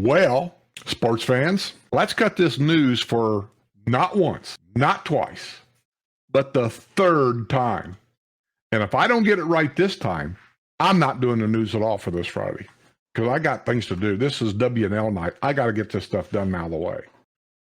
Well, sports fans, let's cut this news for not once, not twice, but the third time. And if I don't get it right this time, I'm not doing the news at all for this Friday because I got things to do. This is W&L night. I got to get this stuff done out of the way.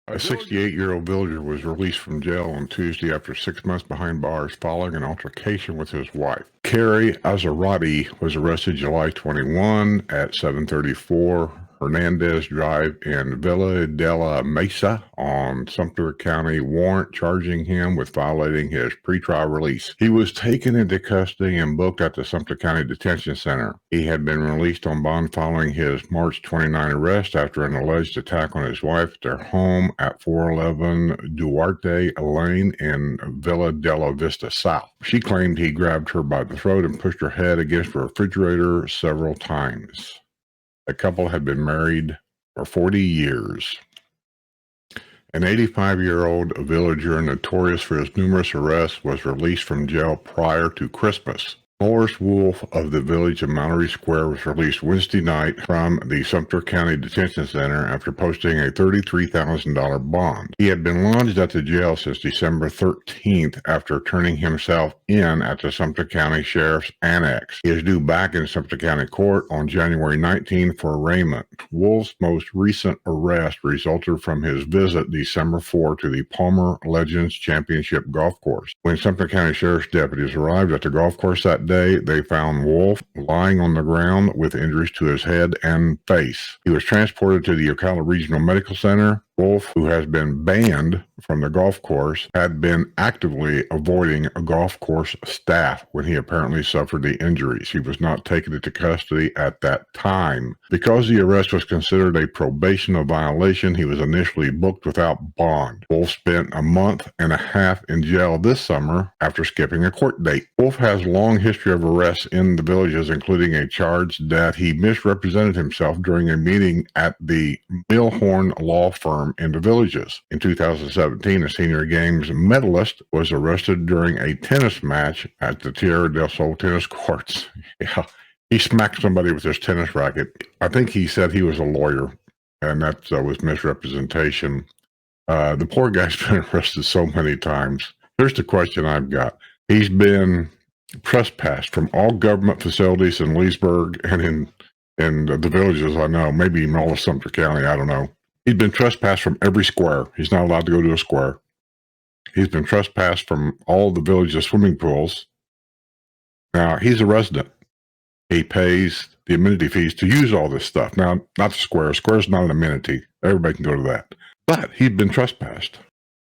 A 68-year-old villager was released from jail on Tuesday after 6 months behind bars following an altercation with his wife. Kerry Azarati was arrested July 21 at 734 Hernandez Drive in Villa de la Mesa on Sumter County warrant charging him with violating his pretrial release. He was taken into custody and booked at the Sumter County Detention Center. He had been released on bond following his March 29 arrest after an alleged attack on his wife at their home at 411 Duarte Lane in Villa de la Vista South. She claimed he grabbed her by the throat and pushed her head against the refrigerator several times. The couple had been married for 40 years. An 85-year-old villager notorious for his numerous arrests was released from jail prior to Christmas. Morris Wolf of the village of Mallory Square was released Wednesday night from the Sumter County Detention Center after posting a $33,000 bond. He had been lodged at the jail since December 13th after turning himself in at the Sumter County Sheriff's Annex. He is due back in Sumter County Court on January 19 for arraignment. Wolf's most recent arrest resulted from his visit December 4 to the Palmer Legends Championship Golf Course. When Sumter County Sheriff's deputies arrived at the golf course that day, they found Wolf lying on the ground with injuries to his head and face. He was transported to the Ocala Regional Medical Center. Wolf, who has been banned from the golf course, had been actively avoiding a golf course staff when he apparently suffered the injuries. He was not taken into custody at that time. Because the arrest was considered a probational violation, he was initially booked without bond. Wolf spent a month and a half in jail this summer after skipping a court date. Wolf has a long history of arrests in the villages, including a charge that he misrepresented himself during a meeting at the Millhorn Law Firm in the villages. In 2017, a senior games medalist was arrested during a tennis match at the Tierra del Sol tennis courts. Yeah, he smacked somebody with his tennis racket. I think he said he was a lawyer, and that was misrepresentation. The poor guy's been arrested so many times. Here's the question I've got. He's been trespassed from all government facilities in Leesburg and in the villages, I know, maybe in all of Sumter County, I don't know. He's been trespassed from every square. He's not allowed to go to a square. He's been trespassed from all the village's swimming pools. Now, he's a resident. He pays the amenity fees to use all this stuff. Now, not the square. Square's not an amenity. Everybody can go to that. But he's been trespassed.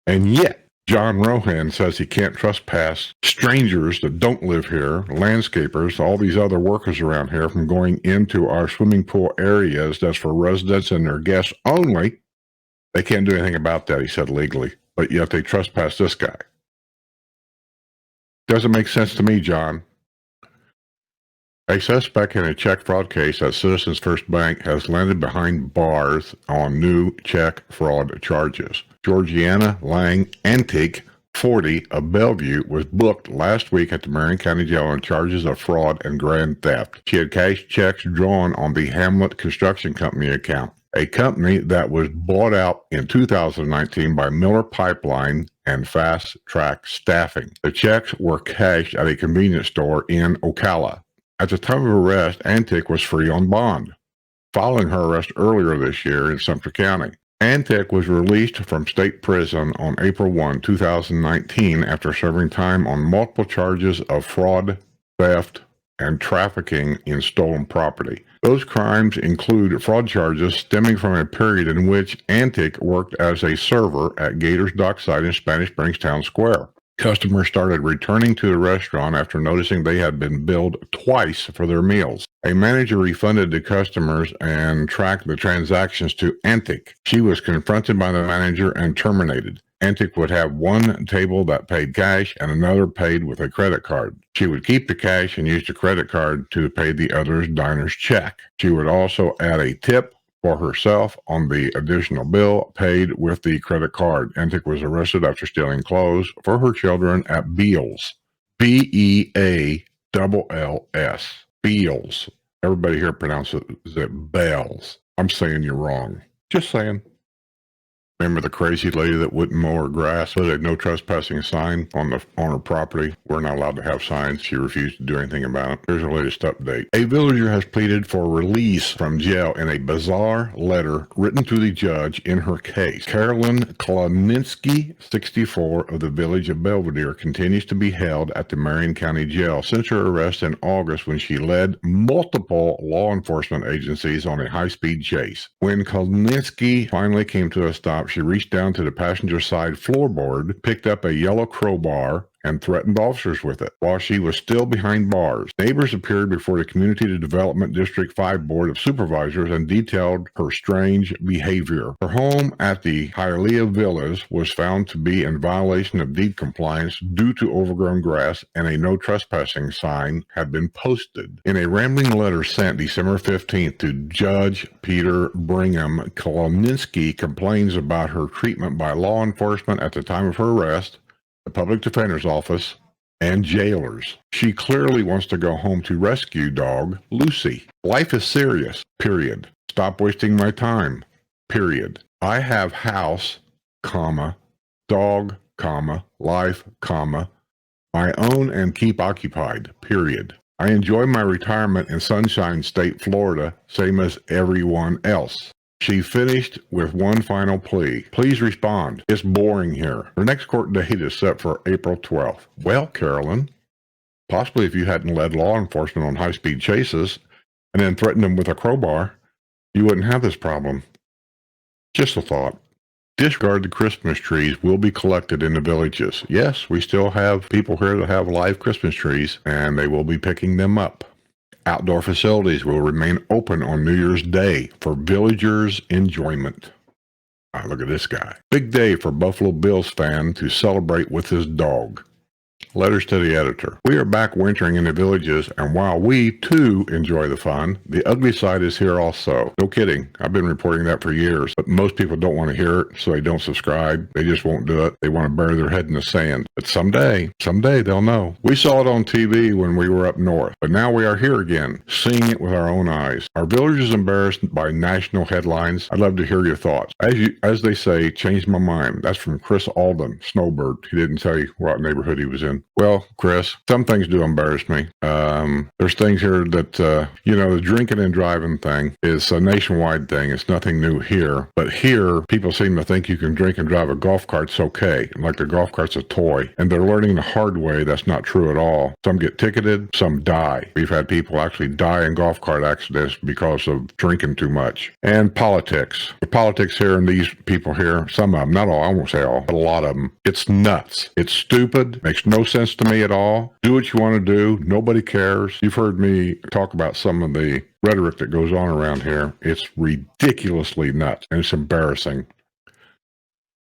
And yet, John Rohan says he can't trespass strangers that don't live here, landscapers, all these other workers around here from going into our swimming pool areas that's for residents and their guests only. They can't do anything about that, he said, legally. But yet they trespass this guy. Doesn't make sense to me, John. A suspect in a check fraud case at Citizens First Bank has landed behind bars on new check fraud charges. Georgiana Lang Antique, 40, of Bellevue, was booked last week at the Marion County Jail on charges of fraud and grand theft. She had cashed checks drawn on the Hamlet Construction Company account, a company that was bought out in 2019 by Miller Pipeline and Fast Track Staffing. The checks were cashed at a convenience store in Ocala. At the time of arrest, Antic was free on bond, following her arrest earlier this year in Sumter County. Antic was released from state prison on April 1, 2019, after serving time on multiple charges of fraud, theft, and trafficking in stolen property. Those crimes include fraud charges stemming from a period in which Antic worked as a server at Gators Dockside in Spanish Springs Town Square. Customers started returning to the restaurant after noticing they had been billed twice for their meals. A manager refunded the customers and tracked the transactions to Antic. She was confronted by the manager and terminated. Antic would have one table that paid cash and another paid with a credit card. She would keep the cash and use the credit card to pay the other's diner's check. She would also add a tip for herself on the additional bill paid with the credit card. Antic was arrested after stealing clothes for her children at Beals. Bealls. Beals. Everybody here pronounces it Bells. I'm saying you're wrong. Just saying. Remember the crazy lady that wouldn't mow her grass, put a no trespassing sign on her property? We're not allowed to have signs. She refused to do anything about it. Here's the latest update. A villager has pleaded for release from jail in a bizarre letter written to the judge in her case. Carolyn Kloninsky, 64, of the village of Belvedere, continues to be held at the Marion County Jail since her arrest in August when she led multiple law enforcement agencies on a high-speed chase. When Kloninsky finally came to a stop, she reached down to the passenger side floorboard, picked up a yellow crowbar, and threatened officers with it while she was still behind bars. Neighbors appeared before the Community Development District 5 Board of Supervisors and detailed her strange behavior. Her home at the Hialeah Villas was found to be in violation of deed compliance due to overgrown grass, and a no trespassing sign had been posted. In a rambling letter sent December 15th to Judge Peter Brigham, Kloninsky complains about her treatment by law enforcement at the time of her arrest, the public defender's office, and jailers. She clearly wants to go home to rescue dog Lucy. Life is serious, period. Stop wasting my time, period. I have house, comma, dog, comma, life, comma, my own and keep occupied, period. I enjoy my retirement in Sunshine State, Florida, same as everyone else. She finished with one final plea. Please respond. It's boring here. Her next court date is set for April 12th. Well, Carolyn, possibly if you hadn't led law enforcement on high-speed chases and then threatened them with a crowbar, you wouldn't have this problem. Just a thought. Discarded Christmas trees will be collected in the villages. Yes, we still have people here that have live Christmas trees, and they will be picking them up. Outdoor facilities will remain open on New Year's Day for villagers' enjoyment. Look at this guy. Big day for Buffalo Bills fan to celebrate with his dog. Letters to the editor. We are back wintering in the villages, and while we, too, enjoy the fun, the ugly side is here also. No kidding. I've been reporting that for years, but most people don't want to hear it, so they don't subscribe. They just won't do it. They want to bury their head in the sand. But someday they'll know. We saw it on TV when we were up north, but now we are here again, seeing it with our own eyes. Are villagers embarrassed by national headlines? I'd love to hear your thoughts. As they say, change my mind. That's from Chris Alden, Snowbird. He didn't tell you what neighborhood he was in. Well, Chris, some things do embarrass me. There's things here that, the drinking and driving thing is a nationwide thing. It's nothing new here. But here, people seem to think you can drink and drive a golf cart's okay, like the golf cart's a toy. And they're learning the hard way that's not true at all. Some get ticketed, some die. We've had people actually die in golf cart accidents because of drinking too much. And politics. The politics here and these people here, some of them, not all, I won't say all, but a lot of them, it's nuts. It's stupid, makes no sense to me at all. Do what you want to do. Nobody cares. You've heard me talk about some of the rhetoric that goes on around here. It's ridiculously nuts, and it's embarrassing.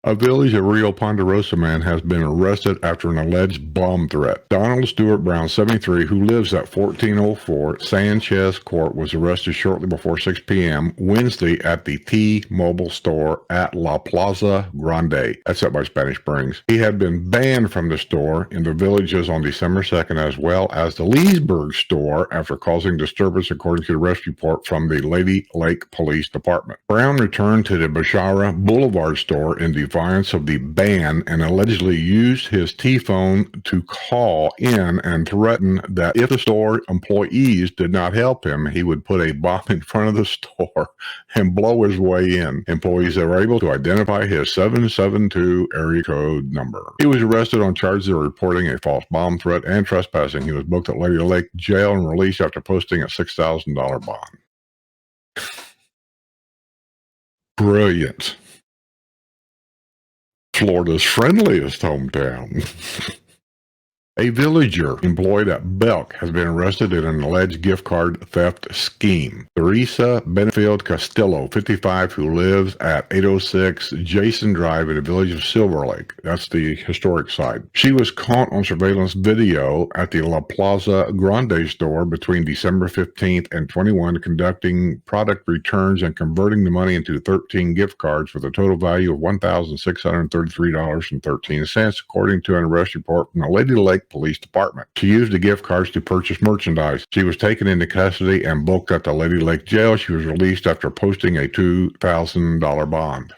A village of Rio Ponderosa man has been arrested after an alleged bomb threat. Donald Stewart Brown, 73, who lives at 1404 Sanchez Court, was arrested shortly before 6 p.m. Wednesday at the T-Mobile store at La Plaza Grande. That's up by Spanish Springs. He had been banned from the store in the villages on December 2nd, as well as the Leesburg store, after causing disturbance, according to the arrest report from the Lady Lake Police Department. Brown returned to the Bashara Boulevard store in defiance of the ban and allegedly used his T-phone to call in and threaten that if the store employees did not help him, he would put a bomb in front of the store and blow his way in. Employees were able to identify his 772 area code number. He was arrested on charges of reporting a false bomb threat and trespassing. He was booked at Lady Lake Jail and released after posting a $6,000 bond. Brilliant. Florida's friendliest hometown. A villager employed at Belk has been arrested in an alleged gift card theft scheme. Teresa Benefield Castillo, 55, who lives at 806 Jason Drive in the village of Silver Lake. That's the historic site. She was caught on surveillance video at the La Plaza Grande store between December 15th and 21, conducting product returns and converting the money into 13 gift cards with a total value of $1,633.13, according to an arrest report from the Lady Lake Lake Police Department. She used the gift cards to purchase merchandise. She was taken into custody and booked at the Lady Lake jail. She was released after posting a $2,000 bond.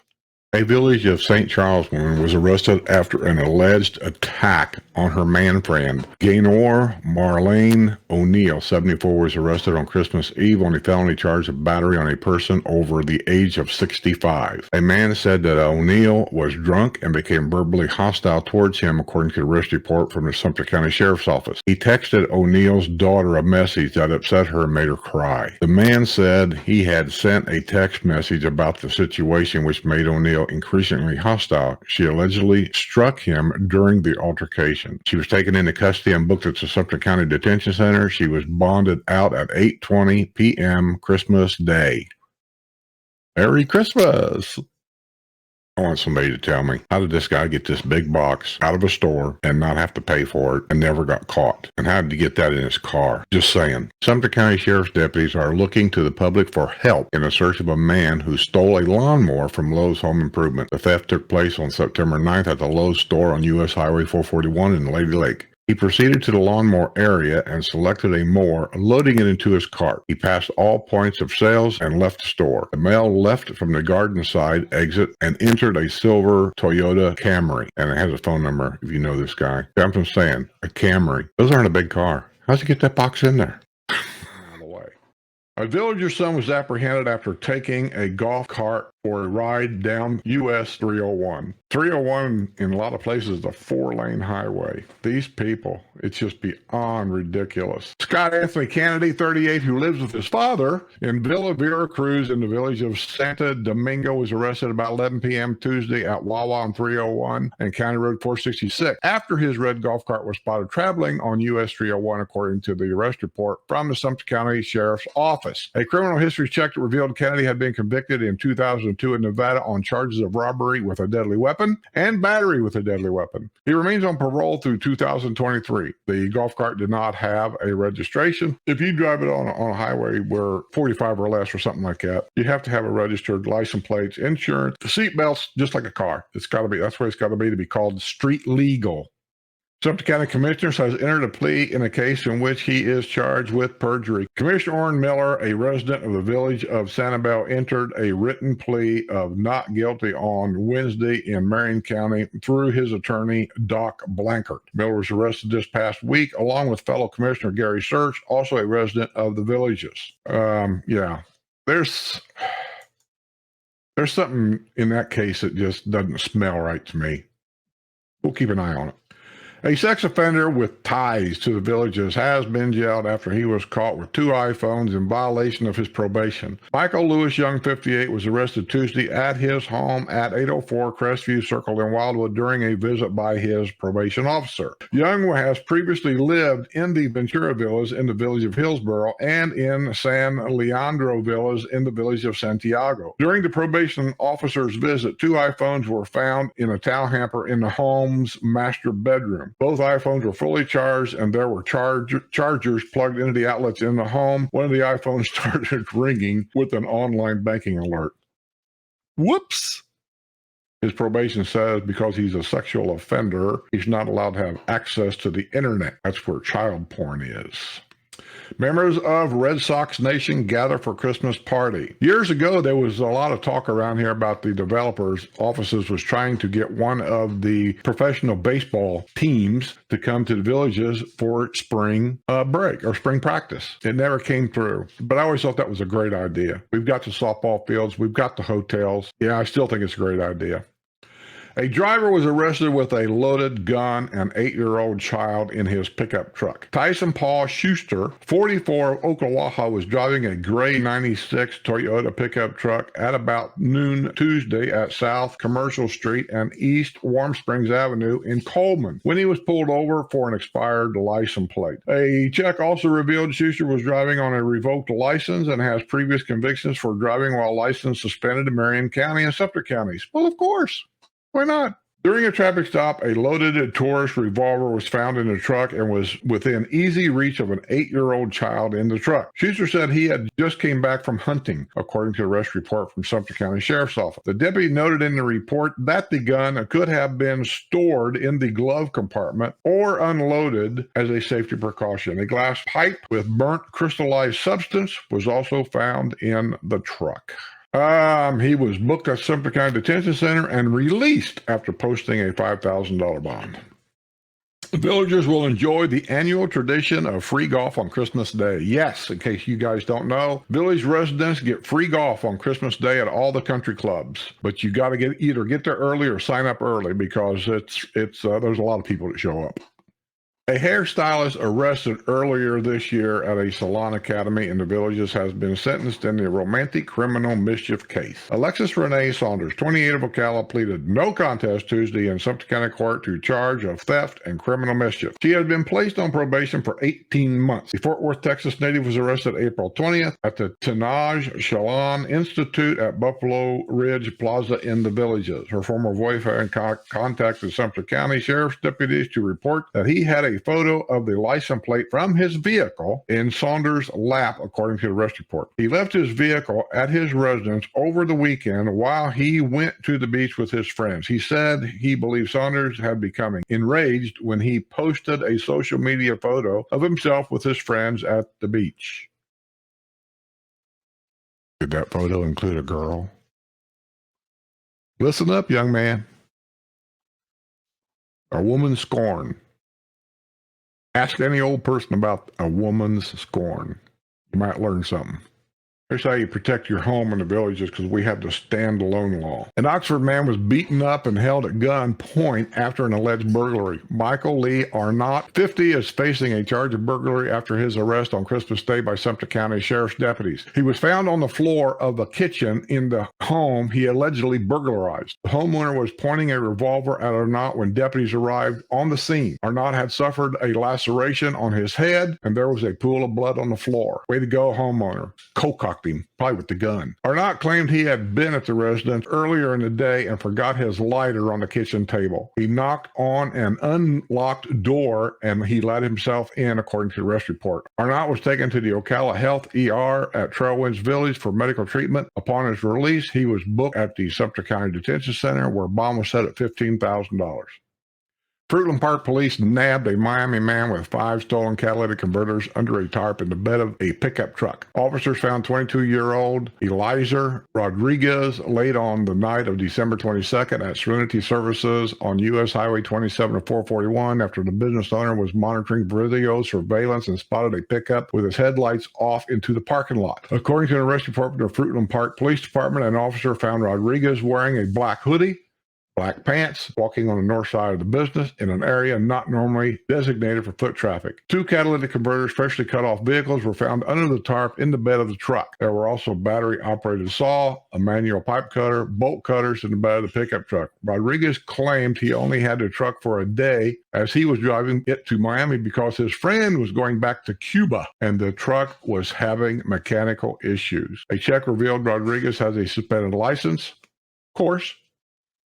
A Village of St. Charles woman was arrested after an alleged attack on her man friend. Gaynor Marlene O'Neill, 74, was arrested on Christmas Eve on a felony charge of battery on a person over the age of 65. A man said that O'Neill was drunk and became verbally hostile towards him, according to the arrest report from the Sumter County Sheriff's Office. He texted O'Neill's daughter a message that upset her and made her cry. The man said he had sent a text message about the situation, which made O'Neill increasingly hostile. She allegedly struck him during the altercation. She was taken into custody and booked at the Sumter County Detention Center. She was bonded out at 8:20 p.m. Christmas Day. Merry Christmas! I want somebody to tell me, how did this guy get this big box out of a store and not have to pay for it and never got caught? And how did he get that in his car? Just saying. Sumter County Sheriff's deputies are looking to the public for help in a search of a man who stole a lawnmower from Lowe's Home Improvement. The theft took place on September 9th at the Lowe's store on U.S. Highway 441 in Lady Lake. He proceeded to the lawnmower area and selected a mower, loading it into his cart. He passed all points of sales and left the store. The male left from the garden side exit and entered a silver Toyota Camry. And it has a phone number if you know this guy. I'm just saying, a Camry. Those aren't a big car. How'd you get that box in there? Out of the way. A villager's son was apprehended after taking a golf cart for a ride down US 301. 301 in a lot of places is a 4-lane highway. These people, it's just beyond ridiculous. Scott Anthony Kennedy, 38, who lives with his father in Villa Veracruz in the village of Santa Domingo, was arrested about 11 p.m. Tuesday at Wawa on 301 and County Road 466 after his red golf cart was spotted traveling on US 301, according to the arrest report from the Sumter County Sheriff's Office. A criminal history check revealed Kennedy had been convicted in 2002 in Nevada on charges of robbery with a deadly weapon and battery with a deadly weapon. He remains on parole through 2023. The golf cart did not have a registration. If you drive it on a highway where 45 or less or something like that, you have to have a registered license plates, insurance, seat belts, just like a car. It's got to be, that's what it's got to be called street legal. Sumter County Commissioner has entered a plea in a case in which he is charged with perjury. Commissioner Orrin Miller, a resident of the village of Sanibel, entered a written plea of not guilty on Wednesday in Marion County through his attorney, Doc Blankert. Miller was arrested this past week along with fellow Commissioner Gary Search, also a resident of the villages. There's something in that case that just doesn't smell right to me. We'll keep an eye on it. A sex offender with ties to the villages has been jailed after he was caught with 2 iPhones in violation of his probation. Michael Lewis Young, 58, was arrested Tuesday at his home at 804 Crestview Circle in Wildwood during a visit by his probation officer. Young has previously lived in the Ventura Villas in the village of Hillsboro and in San Leandro Villas in the village of Santiago. During the probation officer's visit, 2 iPhones were found in a towel hamper in the home's master bedroom. Both iPhones were fully charged, and there were chargers plugged into the outlets in the home. One of the iPhones started ringing with an online banking alert. Whoops! His probation says because he's a sexual offender, he's not allowed to have access to the internet. That's where child porn is. Members of Red Sox Nation gather for Christmas party. Years ago, there was a lot of talk around here about the developers' offices was trying to get one of the professional baseball teams to come to the villages for spring break or spring practice. It never came through, but I always thought that was a great idea. We've got the softball fields. We've got the hotels. Yeah, I still think it's a great idea. A driver was arrested with a loaded gun and 8-year-old child in his pickup truck. Tyson Paul Schuster, 44, of Oklawaha, was driving a gray 96 Toyota pickup truck at about noon Tuesday at South Commercial Street and East Warm Springs Avenue in Coleman when he was pulled over for an expired license plate. A check also revealed Schuster was driving on a revoked license and has previous convictions for driving while license suspended in Marion County and Sumter counties. Well, of course. Why not? During a traffic stop, a loaded tourist revolver was found in the truck and was within easy reach of an 8-year-old child in the truck. Schuster said he had just came back from hunting, according to the arrest report from Sumter County Sheriff's Office. The deputy noted in the report that the gun could have been stored in the glove compartment or unloaded as a safety precaution. A glass pipe with burnt crystallized substance was also found in the truck. He was booked at Sumter County Detention Center and released after posting a $5,000 bond. Villagers will enjoy the annual tradition of free golf on Christmas Day. Yes, in case you guys don't know, village residents get free golf on Christmas Day at all the country clubs. But you got to either get there early or sign up early because there's a lot of people that show up. A hairstylist arrested earlier this year at a salon academy in the Villages has been sentenced in the romantic criminal mischief case. Alexis Renee Saunders, 28 of Ocala, pleaded no contest Tuesday in Sumter County Court to charge of theft and criminal mischief. She had been placed on probation for 18 months. The Fort Worth, Texas native was arrested April 20th at the Tenaj Shalon Institute at Buffalo Ridge Plaza in the Villages. Her former boyfriend contacted Sumter County Sheriff's deputies to report that he had a photo of the license plate from his vehicle in Saunders' lap, according to the arrest report. He left his vehicle at his residence over the weekend while he went to the beach with his friends. He said he believed Saunders had become enraged when he posted a social media photo of himself with his friends at the beach. Did that photo include a girl? Listen up, young man. A woman's scorn. Ask any old person about a woman's scorn. You might learn something. Here's how you protect your home in the Villages, because we have the stand-alone law. An Oxford man was beaten up and held at gunpoint after an alleged burglary. Michael Lee Arnott, 50, is facing a charge of burglary after his arrest on Christmas Day by Sumter County Sheriff's deputies. He was found on the floor of the kitchen in the home he allegedly burglarized. The homeowner was pointing a revolver at Arnott when deputies arrived on the scene. Arnott had suffered a laceration on his head, and there was a pool of blood on the floor. Way to go, homeowner. Cococked him, probably with the gun. Arnott claimed he had been at the residence earlier in the day and forgot his lighter on the kitchen table. He knocked on an unlocked door and he let himself in, according to the arrest report. Arnott was taken to the Ocala Health ER at Trailwinds Village for medical treatment. Upon his release, he was booked at the Sumter County Detention Center, where bond was set at $15,000. Fruitland Park police nabbed a Miami man with 5 stolen catalytic converters under a tarp in the bed of a pickup truck. Officers found 22-year-old Eliezer Rodriguez late on the night of December 22nd at Serenity Services on U.S. Highway 27 to 441 after the business owner was monitoring video surveillance and spotted a pickup with its headlights off into the parking lot. According to an arrest report from the Fruitland Park Police Department, an officer found Rodriguez wearing a black hoodie, black pants, walking on the north side of the business in an area not normally designated for foot traffic. 2 catalytic converters, freshly cut off vehicles, were found under the tarp in the bed of the truck. There were also a battery-operated saw, a manual pipe cutter, bolt cutters in the bed of the pickup truck. Rodriguez claimed he only had the truck for a day as he was driving it to Miami because his friend was going back to Cuba and the truck was having mechanical issues. A check revealed Rodriguez has a suspended license. Of course.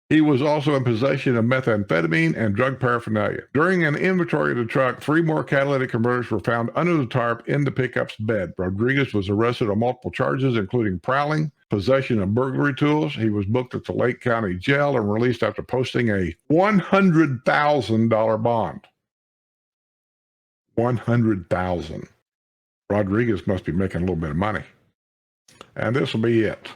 He was also in possession of methamphetamine and drug paraphernalia. During an inventory of the truck, 3 more catalytic converters were found under the tarp in the pickup's bed. Rodriguez was arrested on multiple charges, including prowling, possession of burglary tools. He was booked at the Lake County Jail and released after posting a $100,000 bond. $100,000. Rodriguez must be making a little bit of money. And this will be it.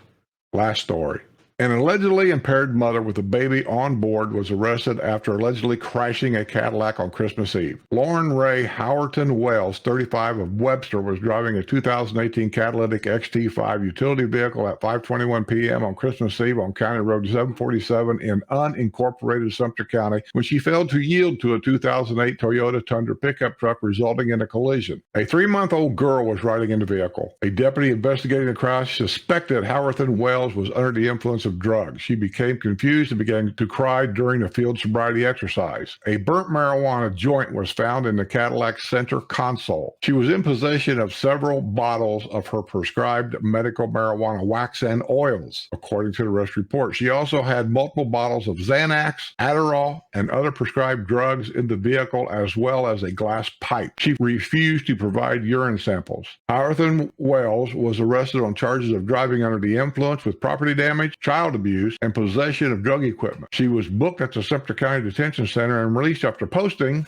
Last story. An allegedly impaired mother with a baby on board was arrested after allegedly crashing a Cadillac on Christmas Eve. Lauren Ray Howerton Wells, 35, of Webster, was driving a 2018 catalytic XT5 utility vehicle at 5:21 p.m. on Christmas Eve on County Road 747 in unincorporated Sumter County when she failed to yield to a 2008 Toyota Tundra pickup truck, resulting in a collision. A 3-month-old girl was riding in the vehicle. A deputy investigating the crash suspected Howerton Wells was under the influence of drugs. She became confused and began to cry during a field sobriety exercise. A burnt marijuana joint was found in the Cadillac center console. She was in possession of several bottles of her prescribed medical marijuana wax and oils, according to the arrest report. She also had multiple bottles of Xanax, Adderall, and other prescribed drugs in the vehicle, as well as a glass pipe. She refused to provide urine samples. Howard Wells was arrested on charges of driving under the influence with property damage, child abuse, and possession of drug equipment. She was booked at the Sumter County Detention Center and released after posting,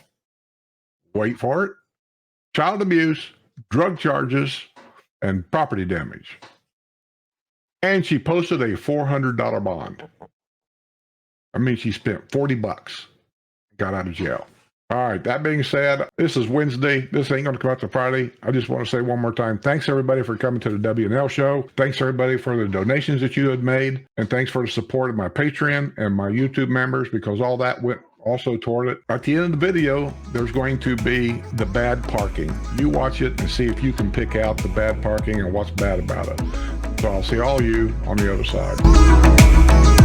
wait for it, child abuse, drug charges, and property damage. And she posted a $400 bond. I mean, she spent $40, got out of jail. All right, that being said, this is Wednesday. This ain't going to come out to Friday. I just want to say one more time, thanks everybody for coming to the W&L show. Thanks everybody for the donations that you had made. And thanks for the support of my Patreon and my YouTube members, because all that went also toward it. At the end of the video, there's going to be the bad parking. You watch it and see if you can pick out the bad parking and what's bad about it. So I'll see all you on the other side.